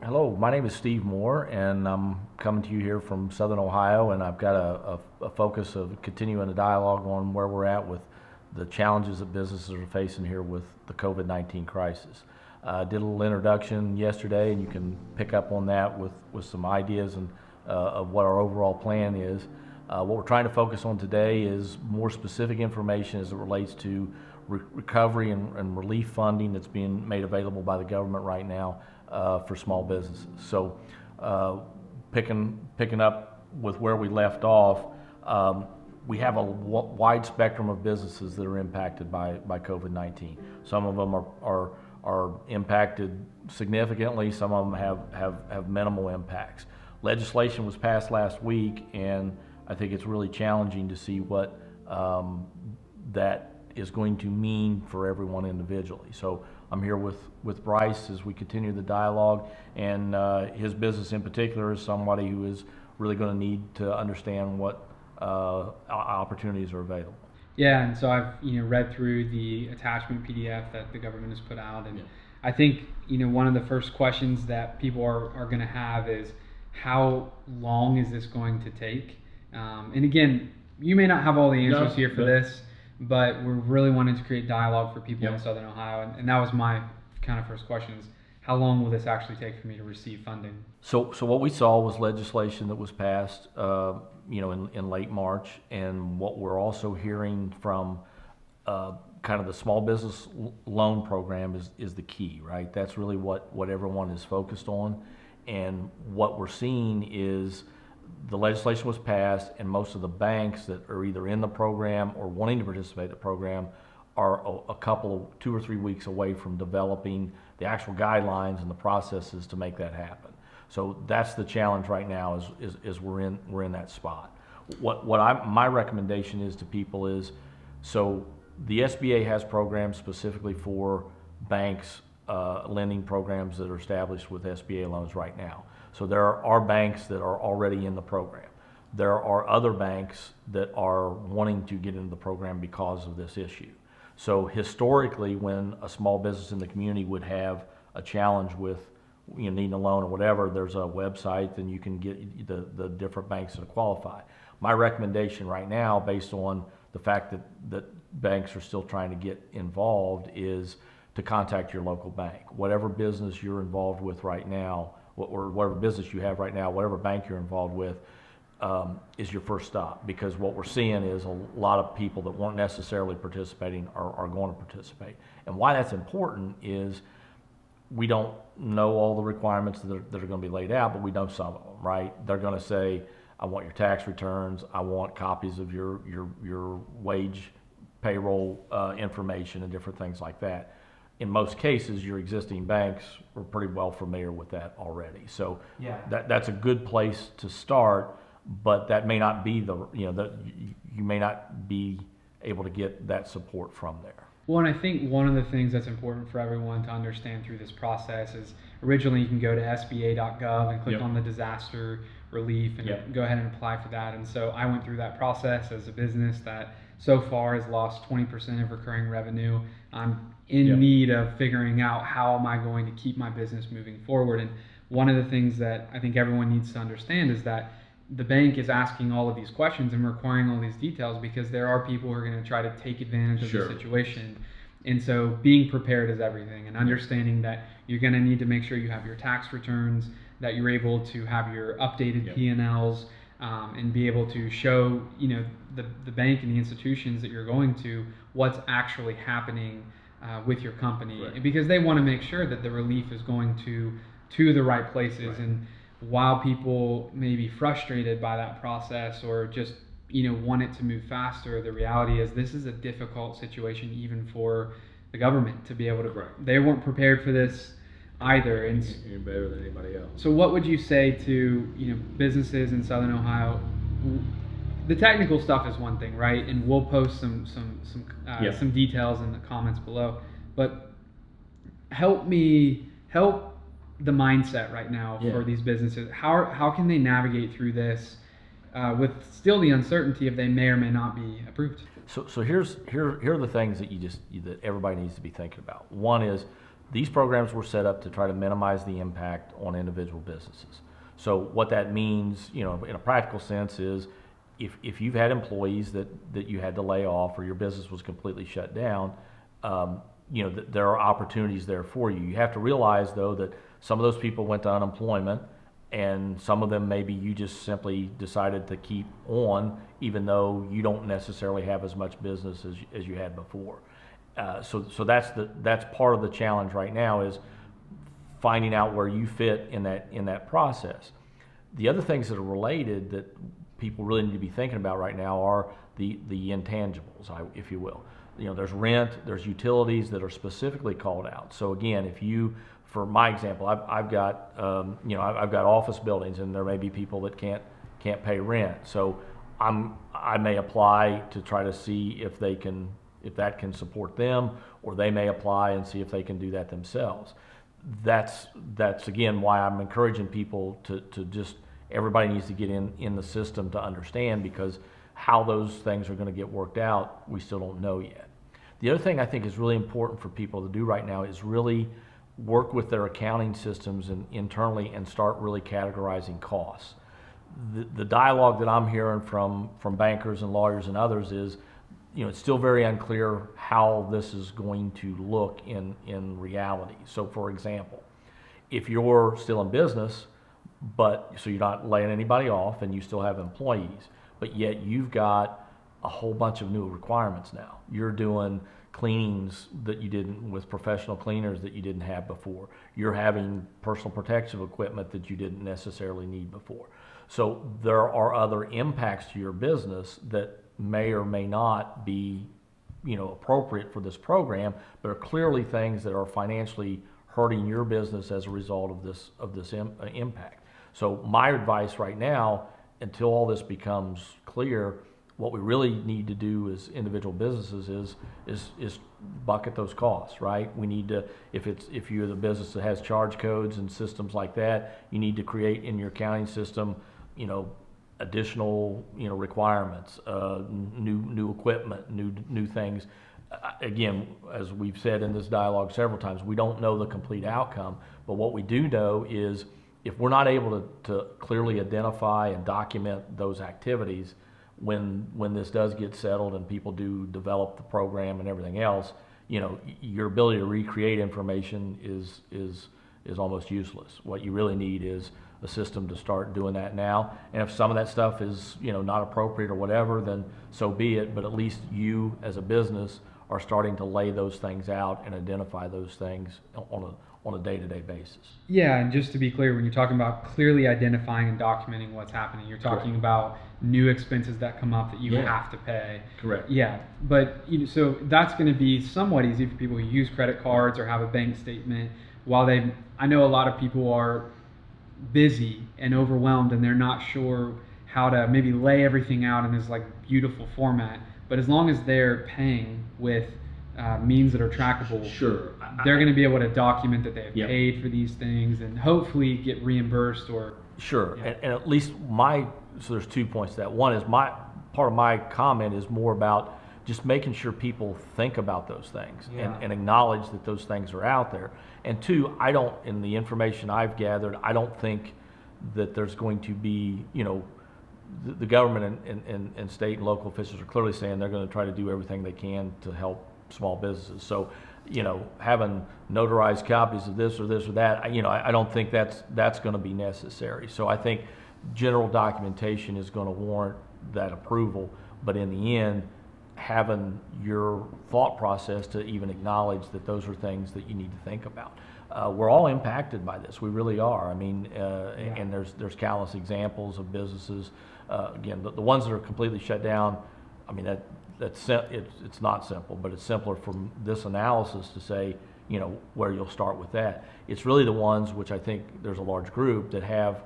Hello, my name is Steve Moore, and I'm coming to you here from Southern Ohio, and I've got a focus of continuing a dialogue on where we're at with the challenges that businesses are facing here with the COVID-19 crisis. Did a little introduction yesterday, and you can pick up on that with some ideas and of what our overall plan is. What we're trying to focus on today is more specific information as it relates to recovery and relief funding that's being made available by the government right now for small businesses. So picking up with where we left off, we have a wide spectrum of businesses that are impacted by COVID-19. Some of them are impacted significantly, some of them have minimal impacts. Legislation was passed last week, and I think it's really challenging to see what that is going to mean for everyone individually. So I'm here with Bryce as we continue the dialogue, and his business in particular is somebody who is really going to need to understand what opportunities are available. Yeah, and so I've read through the attachment PDF that the government has put out, and I think one of the first questions that people are going to have is, how long is this going to take? And again, you may not have all the answers here for this, but we're really wanting to create dialogue for people in Southern Ohio, and that was my kind of first question: is how long will this actually take for me to receive funding? So what we saw was legislation that was passed, in late March, and what we're also hearing from kind of the small business loan program is the key, right? That's really what everyone is focused on, and what we're seeing is the legislation was passed, and most of the banks that are either in the program or wanting to participate in the program are a couple of 2 or 3 weeks away from developing the actual guidelines and the processes to make that happen. So that's the challenge right now is we're in that spot. My recommendation is to people is, so the SBA has programs specifically for banks, lending programs that are established with SBA loans right now. So there are banks that are already in the program. There are other banks that are wanting to get into the program because of this issue. So historically, when a small business in the community would have a challenge with needing a loan or whatever, there's a website, and you can get the different banks that qualify. My recommendation right now, based on the fact that banks are still trying to get involved, is to contact your local bank. Whatever business you're involved with right now, or whatever business you have right now, whatever bank you're involved with, is your first stop. Because what we're seeing is a lot of people that weren't necessarily participating are going to participate. And why that's important is we don't know all the requirements that are going to be laid out, but we know some of them, right? They're going to say, I want your tax returns, I want copies of your wage, payroll information, and different things like that. In most cases, your existing banks are pretty well familiar with that already. So that's a good place to start, but that may not be you may not be able to get that support from there. Well, and I think one of the things that's important for everyone to understand through this process is, originally you can go to sba.gov and click on the disaster relief and go ahead and apply for that. And so I went through that process as a business that so far has lost 20% of recurring revenue. I'm in need of figuring out, how am I going to keep my business moving forward? And one of the things that I think everyone needs to understand is that the bank is asking all of these questions and requiring all these details because there are people who are going to try to take advantage of the situation. And so being prepared is everything, and understanding that you're going to need to make sure you have your tax returns, that you're able to have your updated P&Ls, and be able to show the bank and the institutions that you're going to what's actually happening with your company, because they want to make sure that the relief is going to the right places. And while people may be frustrated by that process or just want it to move faster, the reality is this is a difficult situation even for the government to be able to. They weren't prepared for this either, and you're better than anybody else. So what would you say to businesses in Southern Ohio? The technical stuff is one thing, right? And we'll post some details in the comments below. But help the mindset right now for these businesses. How can they navigate through this with still the uncertainty of they may or may not be approved? So here are the things that that everybody needs to be thinking about. One is These programs were set up to try to minimize the impact on individual businesses. So what that means, in a practical sense, is if you've had employees that you had to lay off or your business was completely shut down, there are opportunities there for you. You have to realize, though, that some of those people went to unemployment, and some of them maybe you just simply decided to keep on, even though you don't necessarily have as much business as you had before. So that's part of the challenge right now, is finding out where you fit in that process. The other things that are related that people really need to be thinking about right now are the intangibles, if you will. There's rent, there's utilities that are specifically called out. So again, for my example, I've got I've got office buildings, and there may be people that can't pay rent. So I may apply to try to see if that can support them, or they may apply and see if they can do that themselves. That's again why I'm encouraging people to just, everybody needs to get in the system to understand, because how those things are going to get worked out, we still don't know yet. The other thing I think is really important for people to do right now is really work with their accounting systems and internally, and start really categorizing costs. The dialogue that I'm hearing from bankers and lawyers and others is, it's still very unclear how this is going to look in reality. So for example, if you're still in business, so you're not laying anybody off and you still have employees, but yet you've got a whole bunch of new requirements now. You're doing cleanings that you didn't, with professional cleaners that you didn't have before. You're having personal protective equipment that you didn't necessarily need before. So there are other impacts to your business that may or may not be, appropriate for this program, but are clearly things that are financially hurting your business as a result of this impact. So my advice right now, until all this becomes clear, what we really need to do as individual businesses is bucket those costs, right? We need to, if you're the business that has charge codes and systems like that, you need to create in your accounting system, additional, requirements, new equipment, new things. Again, as we've said in this dialogue several times, we don't know the complete outcome, but what we do know is, if we're not able to clearly identify and document those activities, when this does get settled and people do develop the program and everything else, your ability to recreate information is almost useless. What you really need is a system to start doing that now. And if some of that stuff is not appropriate or whatever, then so be it. But at least you as a business are starting to lay those things out and identify those things on a day-to-day basis. Yeah, and just to be clear, when you're talking about clearly identifying and documenting what's happening, you're talking Correct. About new expenses that come up that you have to pay. Correct. Yeah, but so that's going to be somewhat easy for people who use credit cards or have a bank statement. I know a lot of people are busy and overwhelmed, and they're not sure how to maybe lay everything out in this beautiful format. But as long as they're paying with means that are trackable, Sure, they're going to be able to document that they have Yep. paid for these things and hopefully get reimbursed or. Sure, Yeah. and at least so there's 2 points to that. One is part of my comment is more about just making sure people think about those things and acknowledge that those things are out there. And two, in the information I've gathered, I don't think that there's going to be, the government and state and local officials are clearly saying they're going to try to do everything they can to help small businesses. So, having notarized copies of this or that, I don't think that's going to be necessary. So I think general documentation is going to warrant that approval, but in the end, having your thought process to even acknowledge that those are things that you need to think about. We're all impacted by this. We really are. I mean, and there's countless examples of businesses. Again, the ones that are completely shut down. I mean, it's not simple, but it's simpler from this analysis to say, where you'll start with that. It's really the ones which I think there's a large group that have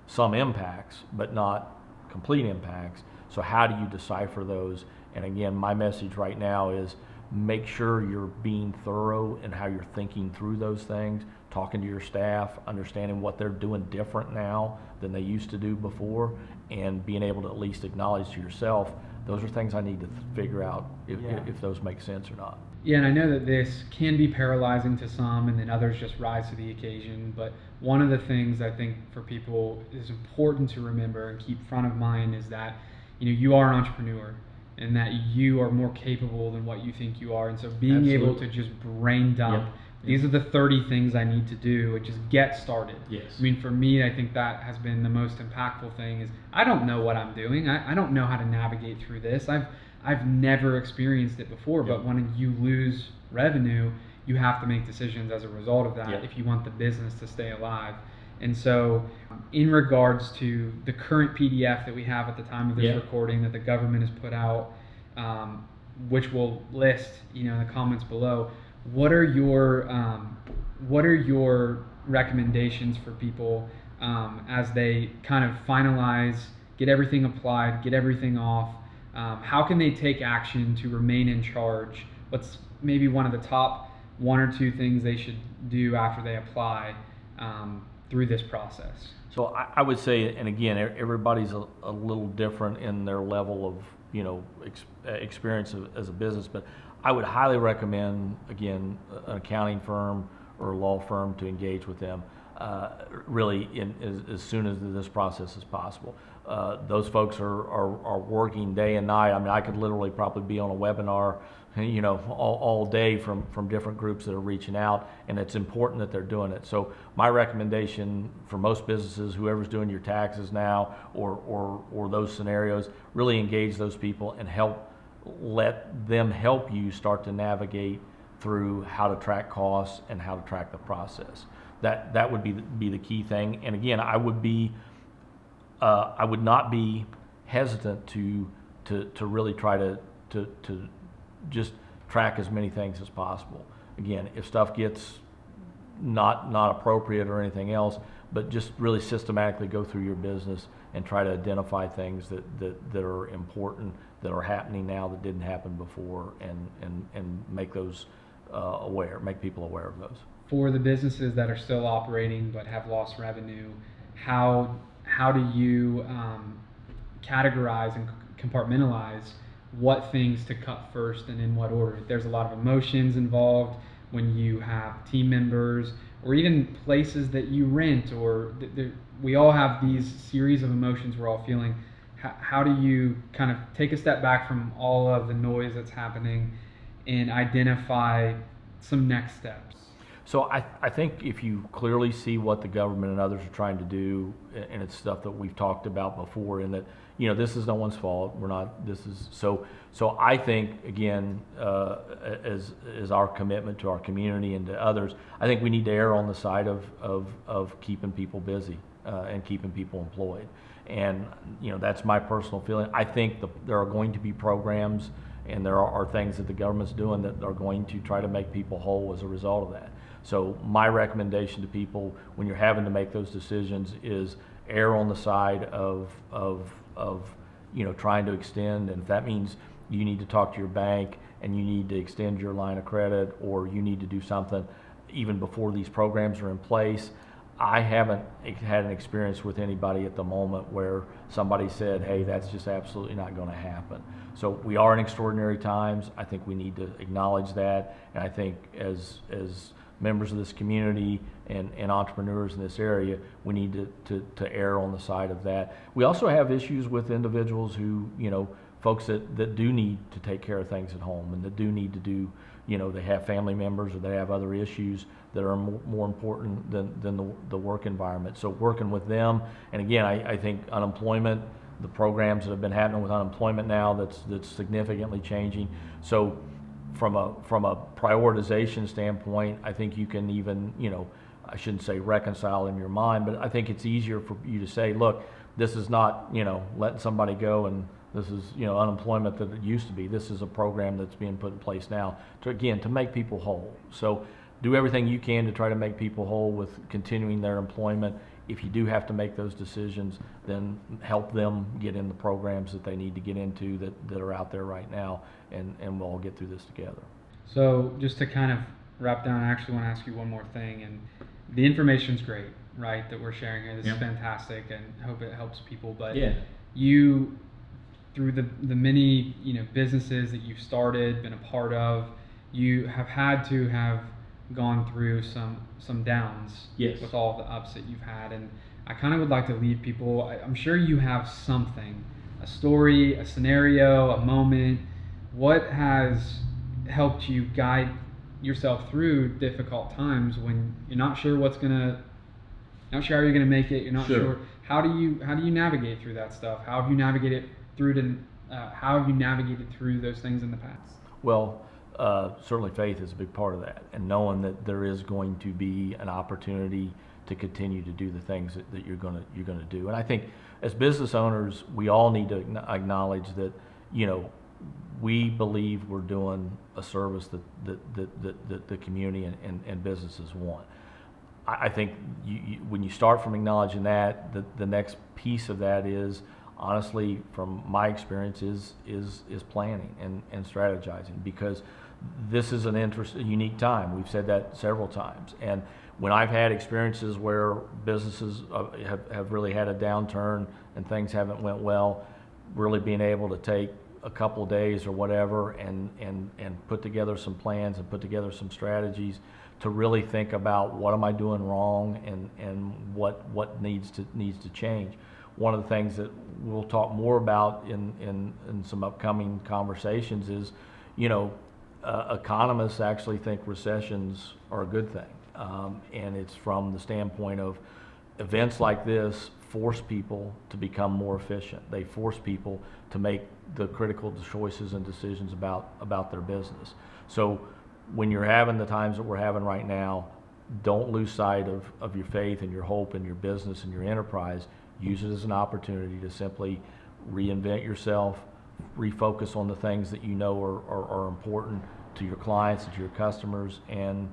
some impacts, but not complete impacts. So how do you decipher those? And again, my message right now is make sure you're being thorough in how you're thinking through those things, talking to your staff, understanding what they're doing different now than they used to do before, and being able to at least acknowledge to yourself, those are things I need to figure out if those make sense or not. Yeah, and I know that this can be paralyzing to some, and then others just rise to the occasion. But one of the things I think for people is important to remember and keep front of mind is that you are an entrepreneur, and that you are more capable than what you think you are. And so being able to just brain dump, Yep. these are the 30 things I need to do, and just get started. Yes. I mean, for me, I think that has been the most impactful thing is I don't know what I'm doing. I don't know how to navigate through this. I've never experienced it before, Yep. but when you lose revenue, you have to make decisions as a result of that Yep. if you want the business to stay alive. And so in regards to the current PDF that we have at the time of this Yeah. recording that the government has put out, which we'll list, in the comments below, what are your recommendations for people as they kind of finalize, get everything applied, get everything off? How can they take action to remain in charge? What's maybe one of the top 1 or 2 things they should do after they apply through this process? So I would say, and again, everybody's a little different in their level of experience as a business, but I would highly recommend, again, an accounting firm or a law firm to engage with them really as soon as this process is possible. Those folks are working day and night. I mean, I could literally probably be on a webinar, all day from different groups that are reaching out, and it's important that they're doing it. So my recommendation for most businesses, whoever's doing your taxes now or those scenarios, really engage those people and let them help you start to navigate through how to track costs and how to track the process. That would be the key thing. And again, I would not be hesitant to really try to just track as many things as possible. Again, if stuff gets not appropriate or anything else, but just really systematically go through your business and try to identify things that are important, that are happening now that didn't happen before, and make those make people aware of those. For the businesses that are still operating but have lost revenue, how do you categorize and compartmentalize what things to cut first and in what order? There's a lot of emotions involved when you have team members or even places that you rent, or we all have these series of emotions we're all feeling. How do you kind of take a step back from all of the noise that's happening and identify some next steps? So I think if you clearly see what the government and others are trying to do, and it's stuff that we've talked about before, and that this is no one's fault. So I think, again, as our commitment to our community and to others, I think we need to err on the side of keeping people busy and keeping people employed. And that's my personal feeling. I think there are going to be programs and there are things that the government's doing that are going to try to make people whole as a result of that. So my recommendation to people when you're having to make those decisions is err on the side of trying to extend, and if that means you need to talk to your bank and you need to extend your line of credit, or you need to do something even before these programs are in place. I haven't had an experience with anybody at the moment where somebody said, hey, that's just absolutely not going to happen. So we are in extraordinary times. I think we need to acknowledge that, and I think as members of this community and entrepreneurs in this area, we need to err on the side of that. We also have issues with individuals who, folks that do need to take care of things at home, and that do need to do, they have family members or they have other issues that are more important than the work environment. So working with them, and again, I think unemployment, the programs that have been happening with unemployment now, that's significantly changing. So from a prioritization standpoint, I think you can even, I shouldn't say reconcile in your mind, but I think it's easier for you to say, look, this is not, letting somebody go and this is, unemployment that it used to be. This is a program that's being put in place now to make people whole. So do everything you can to try to make people whole with continuing their employment. If you do have to make those decisions, then help them get in the programs that they need to get into that are out there right now, and we'll all get through this together. So just to kind of wrap down, I actually want to ask you one more thing, and the information's great, right, that we're sharing here. This is fantastic, and hope it helps people. But you, through the many businesses that you've started, been a part of, you have had to have gone through some downs Yes. with all the ups that you've had, and I kind of would like to leave people. I'm sure you have something, a story, a scenario, a moment. What has helped you guide yourself through difficult times when you're not sure not sure how you're gonna make it. You're not Sure. sure how do you navigate through that stuff? How have you navigated through those things in the past? Well, certainly faith is a big part of that, and knowing that there is going to be an opportunity to continue to do the things that you're gonna do. And I think as business owners, we all need to acknowledge that, we believe we're doing a service that the community and businesses want. I think when you start from acknowledging that, the next piece of that is, honestly, from my experience, is planning and strategizing, because this is a unique time. We've said that several times. And when I've had experiences where businesses have really had a downturn and things haven't went well, really being able to take a couple of days or whatever and put together some plans and put together some strategies to really think about what am I doing wrong and what needs to change. One of the things that we'll talk more about in some upcoming conversations is, economists actually think recessions are a good thing, and it's from the standpoint of events like this force people to become more efficient. They force people to make the critical choices and decisions about their business. So when you're having the times that we're having right now, don't lose sight of your faith and your hope and your business and your enterprise. Use it as an opportunity to simply reinvent yourself, refocus on the things that are important to your clients and to your customers, and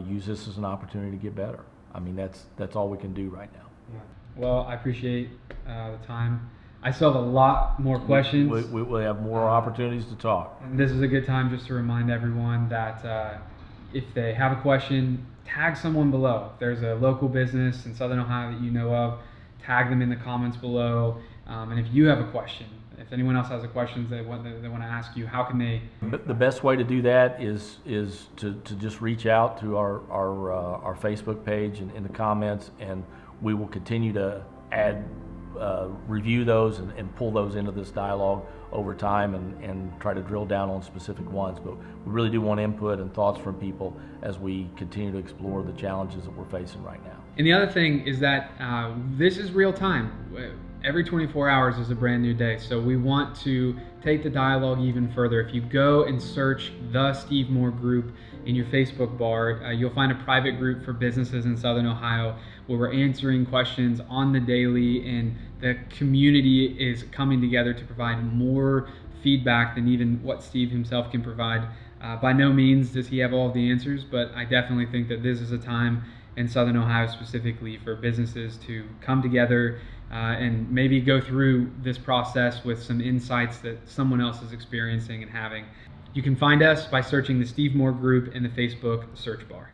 use this as an opportunity to get better. I mean, that's all we can do right now. Yeah. Well, I appreciate the time. I still have a lot more questions. We'll have more opportunities to talk. And this is a good time just to remind everyone that if they have a question, tag someone below. If there's a local business in Southern Ohio that you know of, tag them in the comments below. And if you have a question, if anyone else has a question they want to ask you, how can they? The best way to do that is to just reach out to our Facebook page and in the comments, and we will continue to review those and pull those into this dialogue over time and try to drill down on specific ones. But we really do want input and thoughts from people as we continue to explore the challenges that we're facing right now. And the other thing is that this is real time. Every 24 hours is a brand new day. So we want to take the dialogue even further. If you go and search the Steve Moore Group in your Facebook bar, you'll find a private group for businesses in Southern Ohio where we're answering questions on the daily, and the community is coming together to provide more feedback than even what Steve himself can provide. By no means does he have all of the answers, but I definitely think that this is a time in Southern Ohio specifically for businesses to come together and maybe go through this process with some insights that someone else is experiencing and having. You can find us by searching the Steve Moore Group in the Facebook search bar.